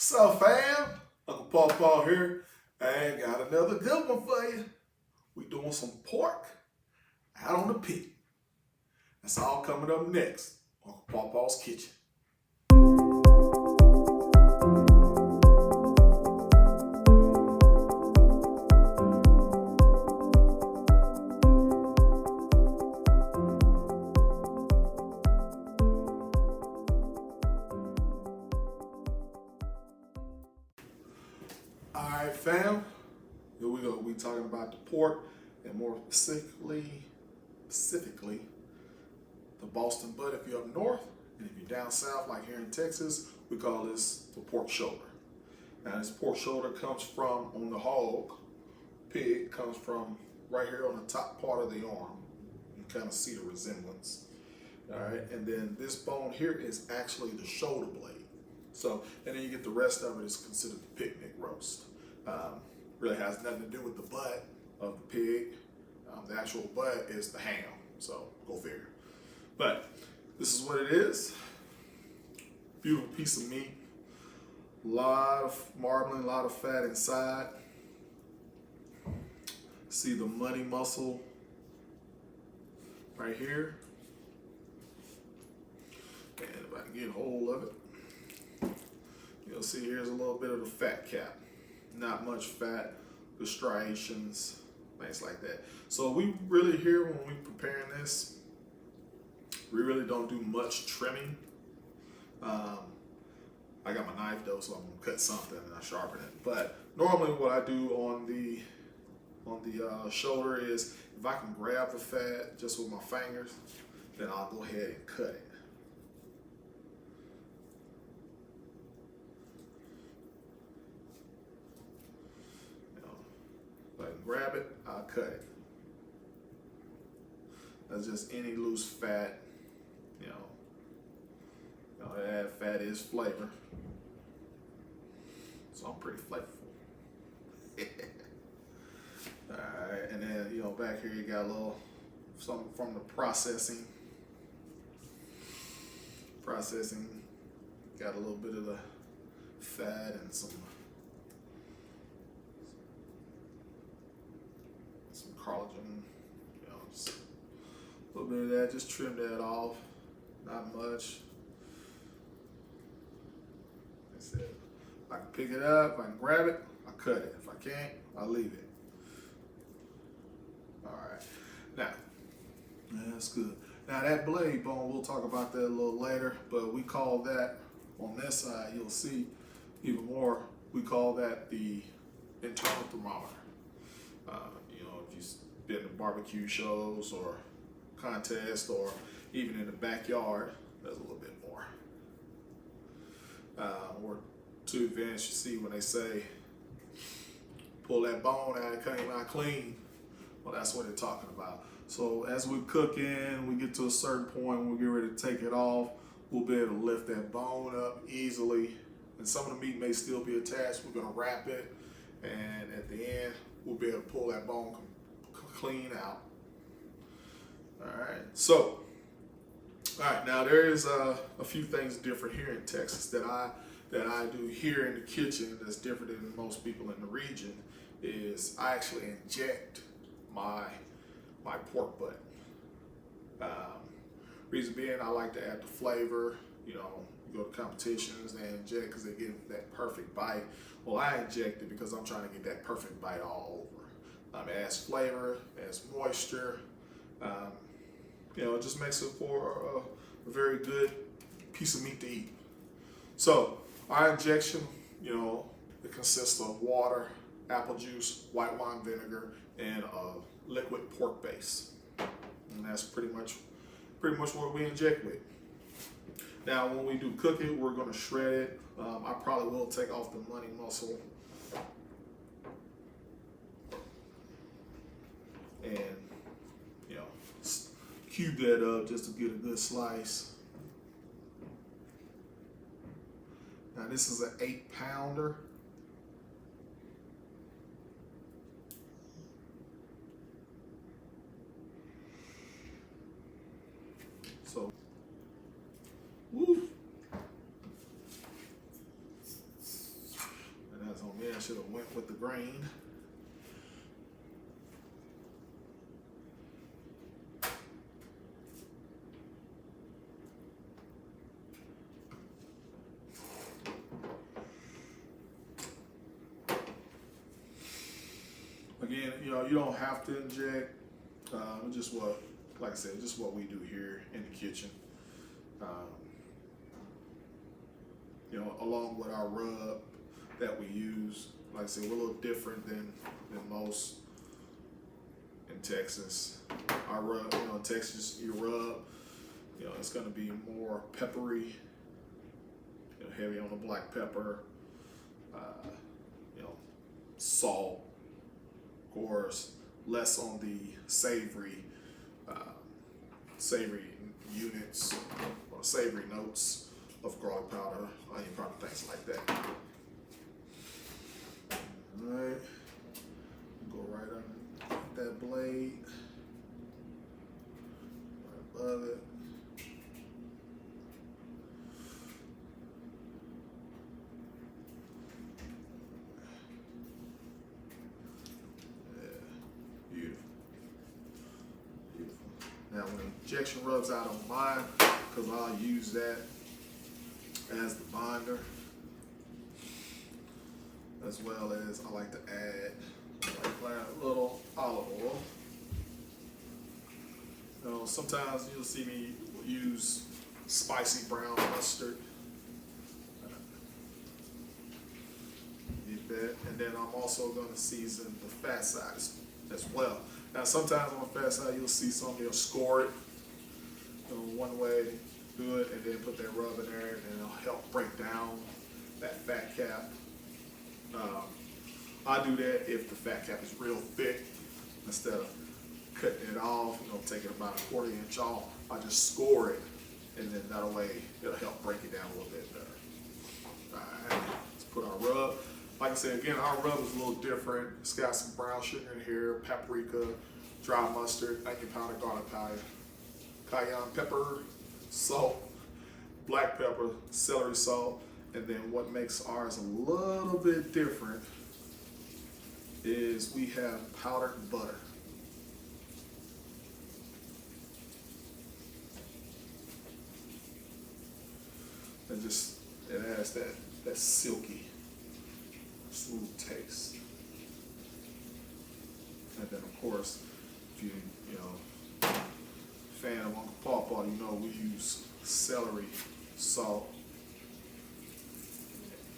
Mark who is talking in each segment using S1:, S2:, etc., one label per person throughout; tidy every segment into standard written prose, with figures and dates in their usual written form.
S1: What's up, fam? Uncle Paw here. I got another good one for you. We doing some pork out on the pit. That's all coming up next. Uncle Paw's Kitchen. All right, fam. Here we go. We talking about the pork, and more specifically, the Boston butt if you're up north, and if you're down south, like here in Texas, we call this the pork shoulder. Now, this pork shoulder comes from on the hog. Pig comes from right here on the top part of the arm. You kind of see the resemblance. All right, and then this bone here is actually the shoulder blade. So, and then you get the rest of it is considered the picnic roast. Really has nothing to do with the butt of the pig. The actual butt is the ham. So go figure. But this is what it is. Beautiful piece of meat. A lot of marbling, a lot of fat inside. See the money muscle right here. And if I can get a hold of it, you'll see here's a little bit of the fat cap. Not much fat, the striations, things like that. So we really here when we preparing this, we really don't do much trimming. I got my knife though, so I'm gonna cut something and I sharpen it. But normally what I do on the shoulder is if I can grab the fat just with my fingers, then I'll go ahead and cut it. If I can grab it, I'll cut it. That's just any loose fat, that fat is flavor. So I'm pretty flavorful. Alright, and then back here you got a little something from the processing. Got a little bit of the fat and some collagen, just a little bit of that, just trim that off, not much. Like I said, if I can pick it up, if I can grab it, I'll cut it. If I can't, I'll leave it. All right, now, that's good. Now that blade bone, we'll talk about that a little later, but we call that, on this side, you'll see even more, we call that the internal thermometer. If you've been to barbecue shows or contests or even in the backyard, there's a little bit more. Or to advance, you see when they say, pull that bone out, it came out clean. Well, that's what they're talking about. So as we're cooking, we get to a certain point when we get ready to take it off, we'll be able to lift that bone up easily. And some of the meat may still be attached. We're gonna wrap it. And at the end, we'll be able to pull that bone clean out. All right, so, now there is a few things different here in Texas that I do here in the kitchen that's different than most people in the region is I actually inject my pork butt. Reason being, I like to add the flavor. You go to competitions, they inject because they get that perfect bite. Well, I inject it because I'm trying to get that perfect bite all over. It adds flavor, adds moisture. It just makes it for a very good piece of meat to eat. So our injection, it consists of water, apple juice, white wine vinegar, and a liquid pork base. And that's pretty much what we inject with. Now, when we do cook it, we're going to shred it. I probably will take off the money muscle and cube that up just to get a good slice. Now this is an 8-pounder. So, woo. should have went with the grain. Again, you know, you don't have to inject. Just what, like I said, just what we do here in the kitchen. You know, along with our rub that we use, like I said, we're a little different than most in Texas. Our rub, you know, in Texas, your rub, you know, it's going to be more peppery, you know, heavy on the black pepper, you know, salt, of course, less on the savory units or savory notes of garlic powder, onion powder, things like that. All right, go right under that blade, right above it. Now when injection rubs out on mine, because I'll use that as the binder, as well as I like to add a little olive oil. You know, sometimes you'll see me use spicy brown mustard. Need that, and then I'm also going to season the fat side as well. Now, sometimes on the fat side, you'll see some, they'll score it, you know, one way, do it, and then put that rub in there, and it'll help break down that fat cap. I do that if the fat cap is real thick. Instead of cutting it off, you know, taking about a 1/4 inch off, I just score it, and then that way it'll help break it down a little bit better. All right, let's put our rub. Like I said, again, our rub is a little different. It's got some brown sugar in here, paprika, dry mustard, onion powder, garlic powder, cayenne pepper, salt, black pepper, celery salt, and then what makes ours a little bit different is we have powdered butter. And just, it adds that silky, smooth taste. And then of course, if you know, fan of Uncle Pawpaw, you know we use celery salt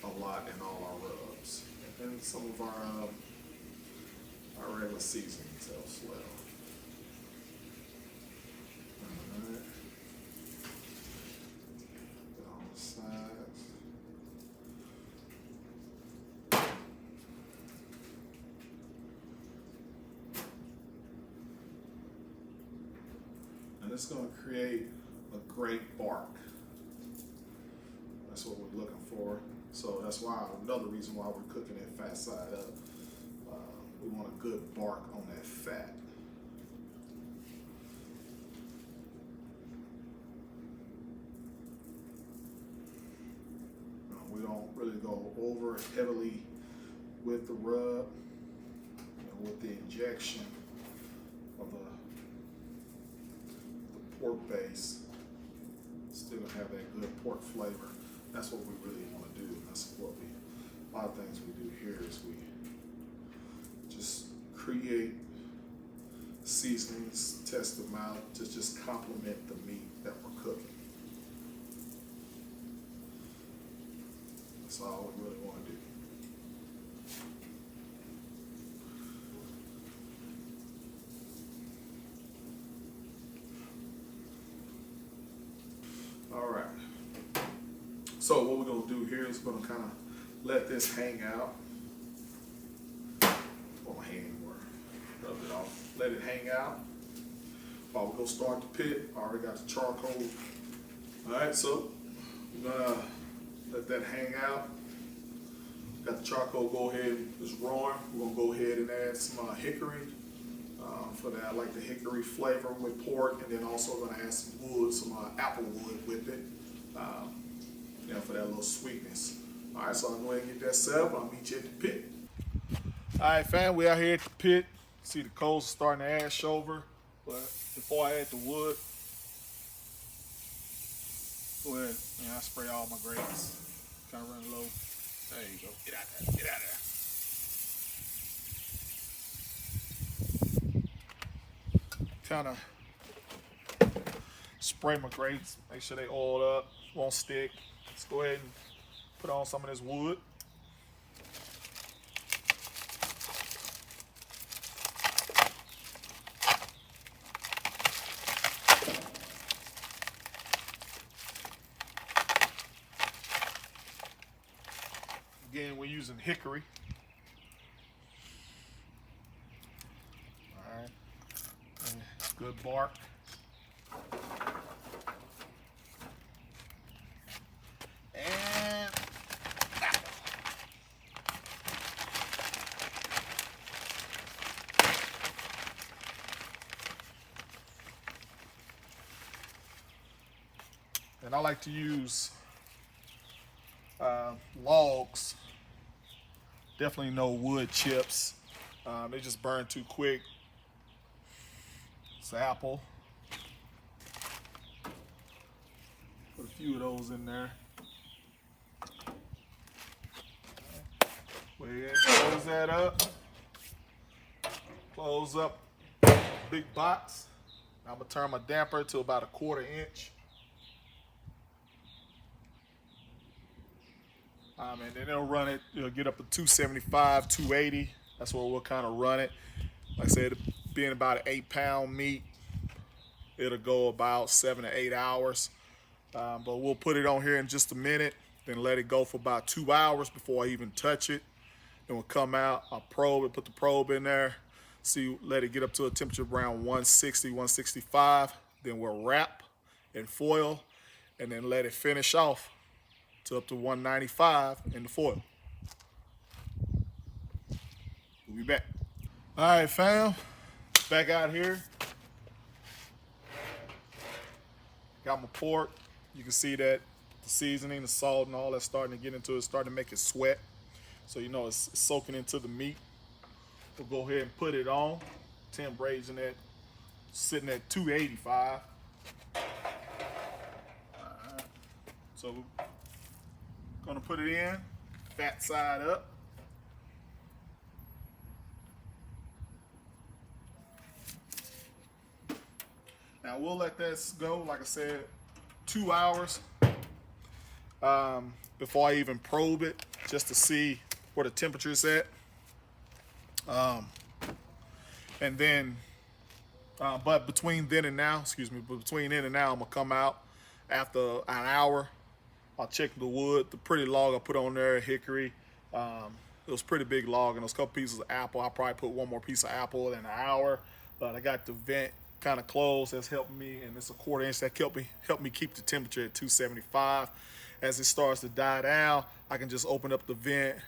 S1: a lot in all our rubs. And some of our regular seasonings as well. Alright. Get on the sides. And it's going to create a great bark. That's what we're looking for. So that's why, another reason why we're cooking it fat side up. We want a good bark on that fat. We don't really go over heavily with the rub, with the injection of the pork base. Still gonna have that good pork flavor. That's what we really want to do. That's what a lot of things we do here is we just create seasonings, test them out, to just complement the meat that we're cooking. That's all we really want to do. All right. So what we're going to do here is we're going to kind of let this hang out. On my hand, rub it off. Let it hang out. While we go start the pit, I already got the charcoal. All right, so we're gonna let that hang out. Got the charcoal. Go ahead, it's roaring. We're gonna go ahead and add some hickory. For that, I like the hickory flavor with pork, and then also gonna add some wood, some apple wood with it. For that little sweetness. All right, so I'm going to get that set up. I'll meet you at the pit. All right, fam, we out here at the pit. See the coals starting to ash over. But before I add the wood, go ahead and I spray all my grapes. Kind of run low. There you go. Get out there. Get out there. Kind of spray my grapes. Make sure they oiled up. Won't stick. Let's go ahead and put on some of this wood. Again, we're using hickory. All right. And good bark. And apple. And I like to use logs. Definitely no wood chips. They just burn too quick. It's apple. Put a few of those in there. Go ahead, close that up. Close up big box. I'm gonna turn my damper to about 1/4 inch. And then it'll run it, it'll get up to 275, 280. That's where we'll kind of run it. Like I said, being about an 8-pound meat, it'll go about 7 to 8 hours. But we'll put it on here in just a minute, then let it go for about 2 hours before I even touch it. Then we'll come out, I'll probe it, put the probe in there, see, let it get up to a temperature around 160, 165. Then we'll wrap in foil and then let it finish off to up to 195 in the foil. We'll be back. All right, fam, back out here. Got my pork. You can see that the seasoning, the salt, and all that's starting to get into it, starting to make it sweat. So you know it's soaking into the meat. We'll go ahead and put it on. Temp raising it, sitting at 285. All right. So we're gonna put it in, fat side up. Now we'll let this go, like I said, 2 hours before I even probe it, just to see where the temperature is at. And then, but between then and now, but between then and now, I'm gonna come out after an hour. I'll check the wood, the pretty log I put on there, hickory. It was a pretty big log, and those couple pieces of apple. I'll probably put one more piece of apple in an hour. But I got the vent kind of closed. That's helping me, and it's a 1/4 inch that helped me keep the temperature at 275. As it starts to die down, I can just open up the vent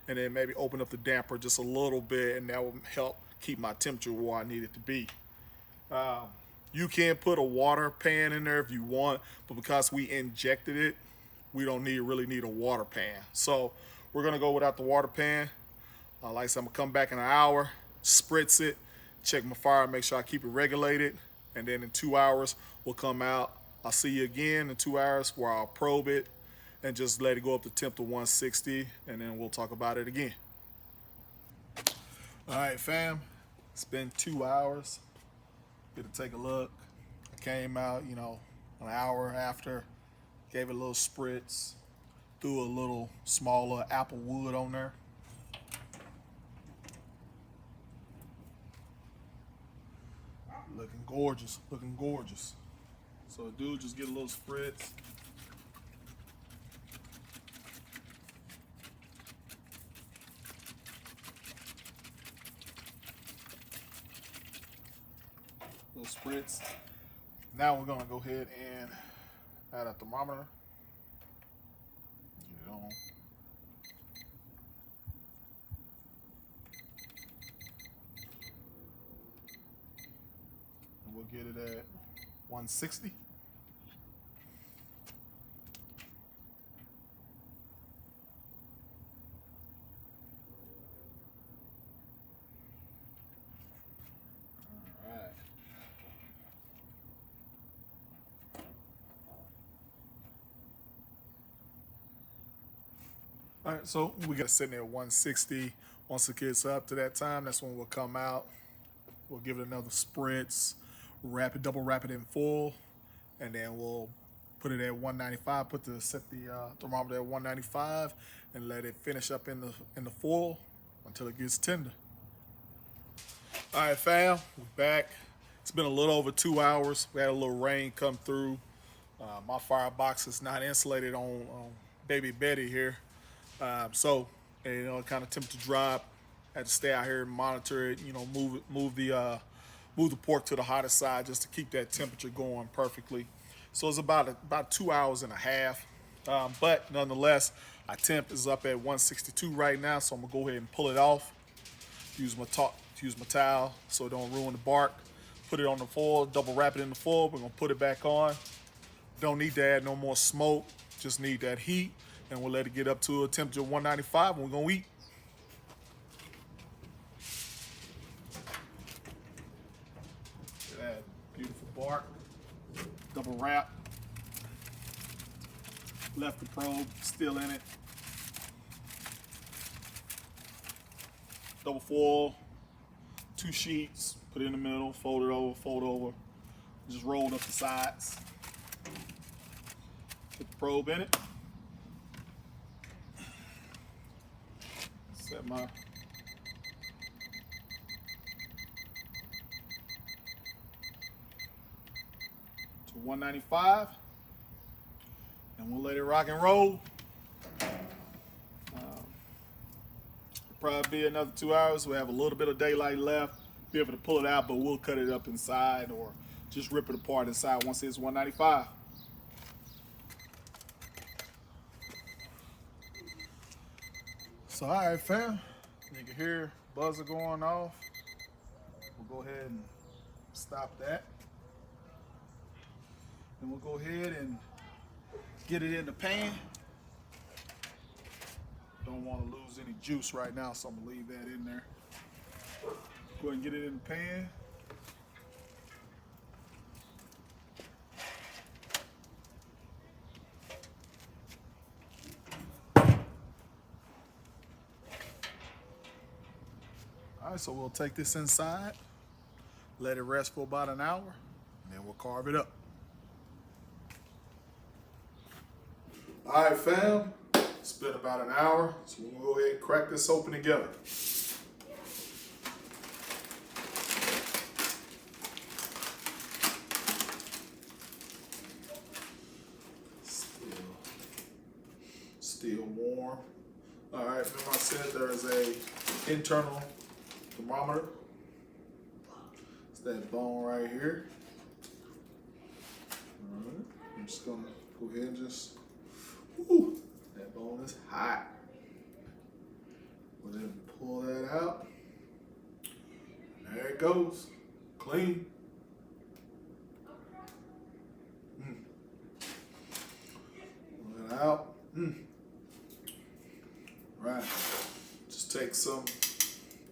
S1: and then maybe open up the damper just a little bit, and that will help keep my temperature where I need it to be. You can put a water pan in there if you want, but because we injected it, we don't really need a water pan. So we're gonna go without the water pan. Like I said, I'm gonna come back in an hour, spritz it, check my fire, make sure I keep it regulated, and then in 2 hours, we'll come out. I'll see you again in 2 hours where I'll probe it and just let it go up to temp to 160, and then we'll talk about it again. All right, fam, it's been 2 hours. Get to take a look. I came out, you know, an hour after, gave it a little spritz, threw a little smaller apple wood on there. Looking gorgeous, looking gorgeous. So dude, just get a little spritz. Little spritz. Now we're gonna go ahead and add a thermometer. Get it on. And we'll get it at 160. All right, so we got sitting at 160. Once it gets up to that time, that's when we'll come out. We'll give it another spritz, double wrap it in full, and then we'll put it at 195. Set the thermometer at 195, and let it finish up in the full until it gets tender. All right, fam, we're back. It's been a little over 2 hours. We had a little rain come through. My firebox is not insulated on Baby Betty here, so it kind of temperature drop. Had to stay out here and monitor it. Move the pork to the hottest side just to keep that temperature going perfectly. So it's about 2 hours and a half. But nonetheless, our temp is up at 162 right now, so I'm gonna go ahead and pull it off. Use my towel so it don't ruin the bark. Put it on the foil, double wrap it in the foil. We're gonna put it back on. Don't need to add no more smoke, just need that heat, and we'll let it get up to a temperature of 195 and we're gonna eat. That beautiful bark, double wrap. Left the probe still in it. Double foil, 2 sheets, put it in the middle, fold it over, fold over. Just rolled up the sides. Put the probe in it. Set my to 195, and we'll let it rock and roll. Probably be another 2 hours. We have a little bit of daylight left. Be able to pull it out, but we'll cut it up inside or just rip it apart inside once it's 195. So, all right, fam. You can hear buzzer going off. We'll go ahead and stop that. And we'll go ahead and get it in the pan. Don't want to lose any juice right now, so I'm gonna leave that in there. Go ahead and get it in the pan. All right, so we'll take this inside, let it rest for about an hour, and then we'll carve it up. All right, fam. It's been about an hour, so we'll go ahead and crack this open together. Still warm. All right, remember I said there is a internal thermometer. It's that bone right here. All right, I'm just gonna go ahead and just, whoo, that bone is hot. Go ahead and pull that out. There it goes, clean. Pull that out. Right, just take some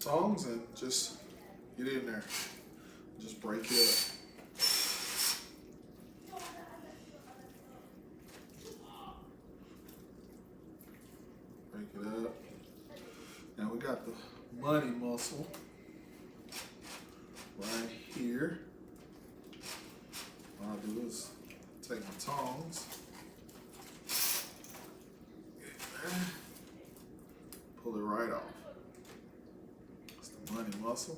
S1: tongs and just get in there. Just break it up. Break it up. Now we got the money muscle right here. What I'll do is take my tongs, pull it right off. It's the money muscle.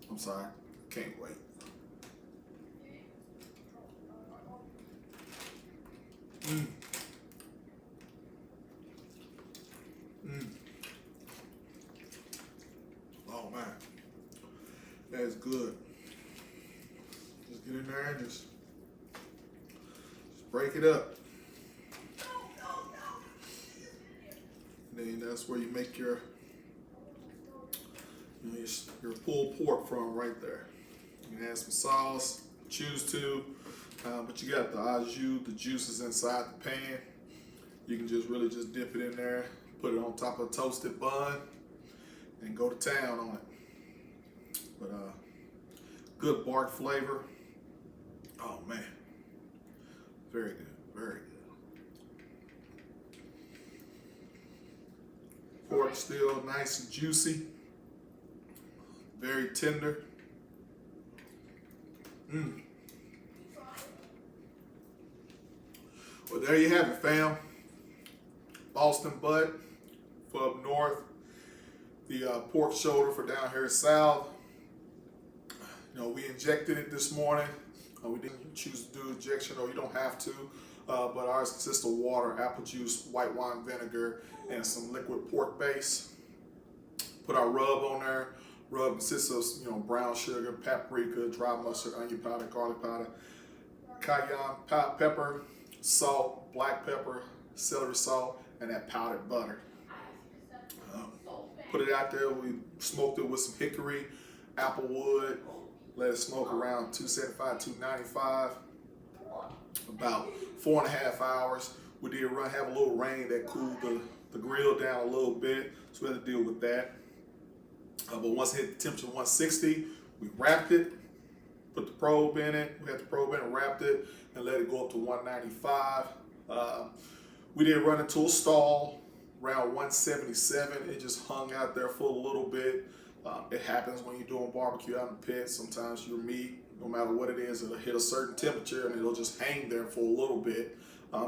S1: I'm sorry, can't wait. Oh man, that's good. Just get in there and just break it up. And then that's where you make your pulled pork from right there. You can add some sauce, choose to, but you got the au jus, the juices inside the pan. You can just really just dip it in there, put it on top of a toasted bun, and go to town on it. But good bark flavor. Oh man, very good, very good. pork still nice and juicy, very tender. Well, there you have it, fam. Boston butt for up north, the pork shoulder for down here south. You know, we injected it this morning. We didn't choose to do injection, or you don't have to, but ours consists of water, apple juice, white wine vinegar, and some liquid pork base. Put our rub on there. Rub consists of brown sugar, paprika, dry mustard, onion powder, garlic powder, cayenne pepper, salt, black pepper, celery salt, and that powdered butter. Put it out there. We smoked it with some hickory, apple wood. Let it smoke around 275, 295, about 4.5 hours. We did have a little rain that cooled the grill down a little bit, so we had to deal with that. But once it hit the temperature 160, we wrapped it, put the probe in it. We had the probe in and wrapped it, and let it go up to 195. We did run into a stall around 177. It just hung out there for a little bit. It happens when you're doing barbecue out in the pit. Sometimes your meat, no matter what it is, it'll hit a certain temperature and it'll just hang there for a little bit.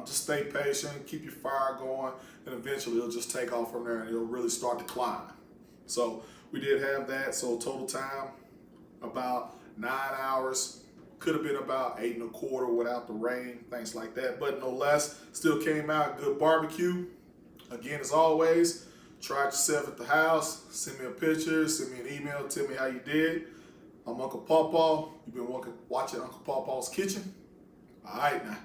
S1: Just stay patient, keep your fire going, and eventually it'll just take off from there and it'll really start to climb. So we did have that. So total time, about 9 hours. Could have been about 8.25 without the rain, things like that. But no less, still came out good barbecue. Again, as always, try it yourself at the house. Send me a picture, send me an email, tell me how you did. I'm Uncle Pawpaw. You've been watching Uncle Pawpaw's Kitchen. All right now.